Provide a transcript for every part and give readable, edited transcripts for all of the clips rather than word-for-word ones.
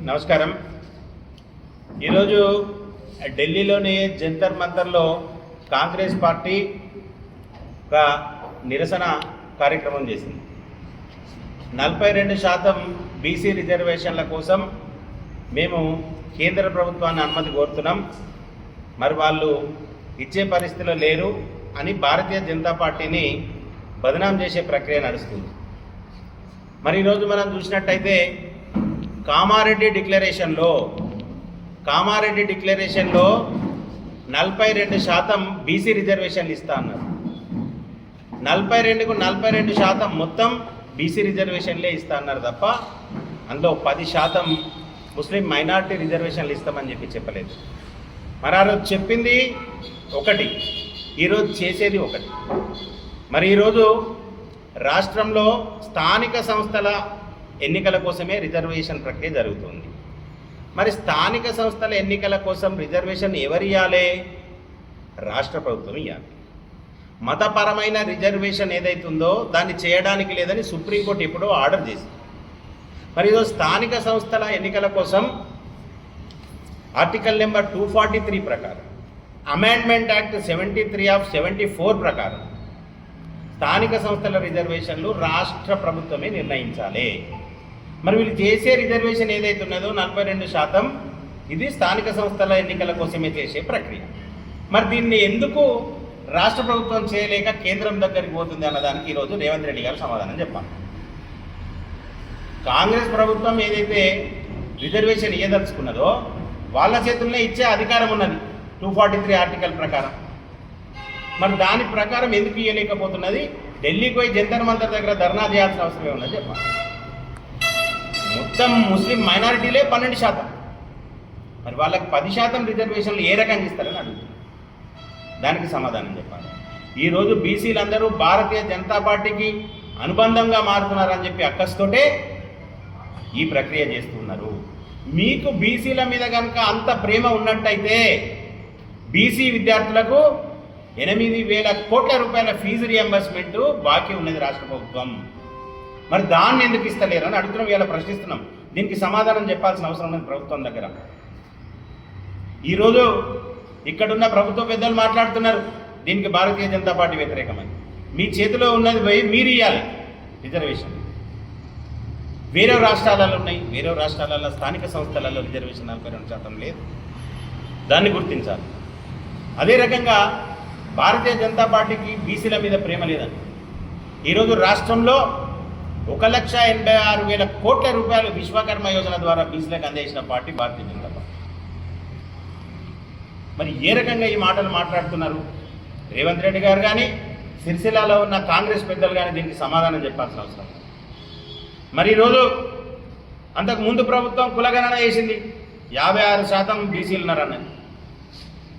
నమస్కారం. ఈరోజు ఢిల్లీలోని జంతర్ మంతర్లో కాంగ్రెస్ పార్టీ ఒక నిరసన కార్యక్రమం చేసింది. 42% బీసీ రిజర్వేషన్ల కోసం మేము కేంద్ర ప్రభుత్వాన్ని అనుమతి కోరుతున్నాం, మరి వాళ్ళు ఇచ్చే పరిస్థితిలో లేరు అని భారతీయ జనతా పార్టీని బదనాం చేసే ప్రక్రియ నడుస్తుంది. మరి ఈరోజు మనం చూసినట్టయితే కామారెడ్డి డిక్లరేషన్లో 42% బీసీ రిజర్వేషన్లు ఇస్తా అన్నారు. 42కు 42% మొత్తం బీసీ రిజర్వేషన్లే ఇస్తా అన్నారు తప్ప అందులో 10% ముస్లిం మైనారిటీ రిజర్వేషన్లు ఇస్తామని చెప్పలేదు. మరి ఆ రోజు చెప్పింది ఒకటి, ఈరోజు చేసేది ఒకటి. మరి ఈరోజు రాష్ట్రంలో స్థానిక సంస్థల ఎన్నికల కోసమే రిజర్వేషన్ ప్రక్రియ జరుగుతుంది. మరి స్థానిక సంస్థల ఎన్నికల కోసం రిజర్వేషన్ ఎవరు ఇవ్వాలి? రాష్ట్ర ప్రభుత్వం ఇవ్వాలి. మతపరమైన రిజర్వేషన్ ఏదైతుందో దాన్ని చేయడానికి లేదని సుప్రీంకోర్టు ఎప్పుడో ఆర్డర్ చేసింది. మరి ఈరోజు స్థానిక సంస్థల ఎన్నికల కోసం ఆర్టికల్ నెంబర్ 243 ప్రకారం, అమెండ్మెంట్ యాక్ట్ 73/74 ప్రకారం స్థానిక సంస్థల రిజర్వేషన్లు రాష్ట్ర ప్రభుత్వమే నిర్ణయించాలి. మరి వీళ్ళు చేసే రిజర్వేషన్ ఏదైతే ఉన్నదో 42%, ఇది స్థానిక సంస్థల ఎన్నికల కోసమే చేసే ప్రక్రియ. మరి దీన్ని ఎందుకు రాష్ట్ర ప్రభుత్వం చేయలేక కేంద్రం దగ్గరికి పోతుంది అన్నదానికి ఈరోజు రేవంత్ రెడ్డి గారు సమాధానం చెప్పాలి. కాంగ్రెస్ ప్రభుత్వం ఏదైతే రిజర్వేషన్ ఇవ్వదలుచుకున్నదో వాళ్ళ చేతుల్లో ఇచ్చే అధికారం ఉన్నది 243 ఆర్టికల్ ప్రకారం. మరి దాని ప్రకారం ఎందుకు ఇవ్వలేకపోతున్నది? ఢిల్లీకి పోయి జంతర్ మంతర్ దగ్గర ధర్నా చేయాల్సిన అవసరమే ఉన్నది చెప్పాలి. మొత్తం ముస్లిం మైనారిటీలే 12%, మరి వాళ్ళకి 10% రిజర్వేషన్లు ఏ రకంగా ఇస్తారని అడుగుతున్నారు. దానికి సమాధానం చెప్పాలి. ఈరోజు బీసీలందరూ భారతీయ జనతా పార్టీకి అనుబంధంగా మారుతున్నారని చెప్పి అక్కస్తోటే ఈ ప్రక్రియ చేస్తున్నారు. మీకు బీసీల మీద కనుక అంత ప్రేమ ఉన్నట్టయితే బీసీ విద్యార్థులకు 8,000 కోట్ల రూపాయల ఫీజు రియంబర్స్మెంట్ బాకీ ఉన్నది రాష్ట్ర ప్రభుత్వం. మరి దాన్ని ఎందుకు ఇస్తలేరు అని అడుగుతున్నాం, ఇలా ప్రశ్నిస్తున్నాం. దీనికి సమాధానం చెప్పాల్సిన అవసరం ఉన్నది ప్రభుత్వం దగ్గర. ఈరోజు ఇక్కడున్న ప్రభుత్వ పెద్దలు మాట్లాడుతున్నారు దీనికి భారతీయ జనతా పార్టీ వ్యతిరేకమని. మీ చేతిలో ఉన్నది పోయి మీరు ఇవ్వాలి రిజర్వేషన్. వేరే రాష్ట్రాలలో ఉన్నాయి, వేరే రాష్ట్రాలలో స్థానిక సంస్థలలో రిజర్వేషన్ 42% లేదు, దాన్ని గుర్తించాలి. అదే రకంగా భారతీయ జనతా పార్టీకి బీసీల మీద ప్రేమ లేదని ఈరోజు రాష్ట్రంలో 1,86,000 కోట్ల రూపాయలు విశ్వకర్మ యోజన ద్వారా బీసీలకు అందేసిన పార్టీ భారతీయ జనతా పార్టీ. మరి ఏ రకంగా ఈ మాటలు మాట్లాడుతున్నారు? రేవంత్ రెడ్డి గారు కానీ సిరిసిల్లలో ఉన్న కాంగ్రెస్ పెద్దలు కానీ దీనికి సమాధానం చెప్పాల్సిన అవసరం. మరి ఈరోజు అంతకు ముందు ప్రభుత్వం కులగణన చేసింది, 56% బీసీలు ఉన్నారన్నది.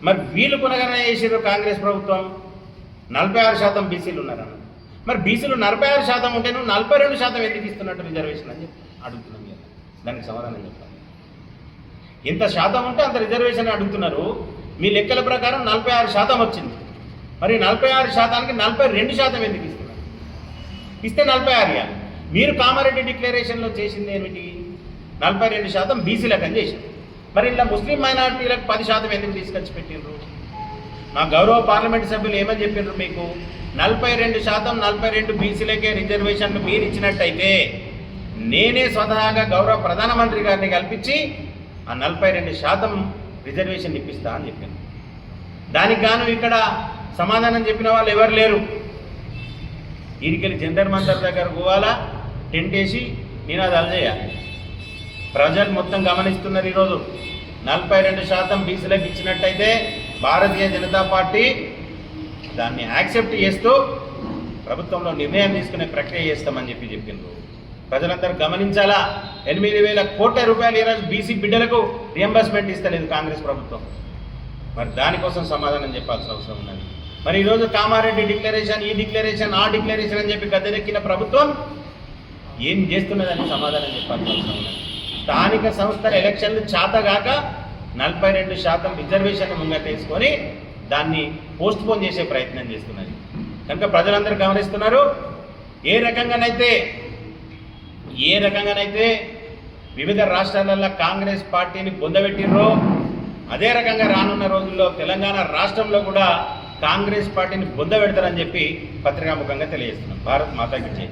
మరి వీళ్ళు కులగణన చేసారు కాంగ్రెస్ ప్రభుత్వం, 46% బీసీలు ఉన్నారన్నది. మరి బీసీలు 46% ఉంటే నువ్వు 42% ఎందుకు ఇస్తున్నట్టు రిజర్వేషన్ అని చెప్పి అడుగుతున్నాం కదా. దానికి సమాధానం చెప్పాలి. ఎంత శాతం ఉంటే అంత రిజర్వేషన్ అడుగుతున్నారు. మీ లెక్కల ప్రకారం 46% వచ్చింది. మరి 46%కి 42% ఎందుకు ఇస్తున్నారు? ఇస్తే 46 ఇవ్వాలి. మీరు కామారెడ్డి డిక్లరేషన్లో చేసింది ఏమిటి? 42% బీసీలకు అని చేసింది. మరి ఇలా ముస్లిం మైనారిటీలకు 10% ఎందుకు తీసుకొచ్చి పెట్టిండ్రు? మా గౌరవ పార్లమెంట్ సభ్యులు ఏమని చెప్పిండ్రు మీకు? 42% బీసీలకే రిజర్వేషన్లు మీరు ఇచ్చినట్టయితే నేనే స్వతహాగా గౌరవ ప్రధానమంత్రి గారిని కల్పించి ఆ 42% రిజర్వేషన్ ఇప్పిస్తా అని చెప్పింది. దానికి గాను ఇక్కడ సమాధానం చెప్పిన వాళ్ళు ఎవరు లేరు. వీరికెళ్ళి జంతర్ మంతర్ దగ్గర పోవాలా, టెంట్ వేసి నినాదాలు చేయాలి. ప్రజలు మొత్తం గమనిస్తున్నారు. ఈరోజు 42% బీసీలకు ఇచ్చినట్టయితే భారతీయ జనతా పార్టీ దాన్ని యాక్సెప్ట్ చేస్తూ ప్రభుత్వంలో నిర్ణయం తీసుకునే ప్రక్రియ చేస్తామని చెప్పిండ్రు. ప్రజలందరూ గమనించాలా. 8,000 కోట్ల రూపాయలు ఈరోజు బీసీ బిడ్డలకు రియంబర్స్మెంట్ ఇస్తలేదు కాంగ్రెస్ ప్రభుత్వం. మరి దానికోసం సమాధానం చెప్పాల్సిన అవసరం ఉన్నది. మరి ఈరోజు కామారెడ్డి డిక్లరేషన్, ఈ డిక్లరేషన్, ఆ డిక్లరేషన్ అని చెప్పి గద్దెనెక్కిన ప్రభుత్వం ఏం చేస్తున్నదని సమాధానం చెప్పాల్సిన అవసరం ఉన్నది. స్థానిక సంస్థల ఎలక్షన్లు చేతగాక 42% రిజర్వేషన్ ముంగటేసుకొని దాన్ని పోస్ట్పోన్ చేసే ప్రయత్నం చేస్తున్నది. కనుక ప్రజలందరూ గమనిస్తున్నారు. ఏ రకంగానైతే వివిధ రాష్ట్రాలలో కాంగ్రెస్ పార్టీని పొందబెట్టిర్రో అదే రకంగా రానున్న రోజుల్లో తెలంగాణ రాష్ట్రంలో కూడా కాంగ్రెస్ పార్టీని పొందబెడతారని చెప్పి పత్రికాముఖంగా తెలియజేస్తున్నాం. భారత్ మాతాకి జై.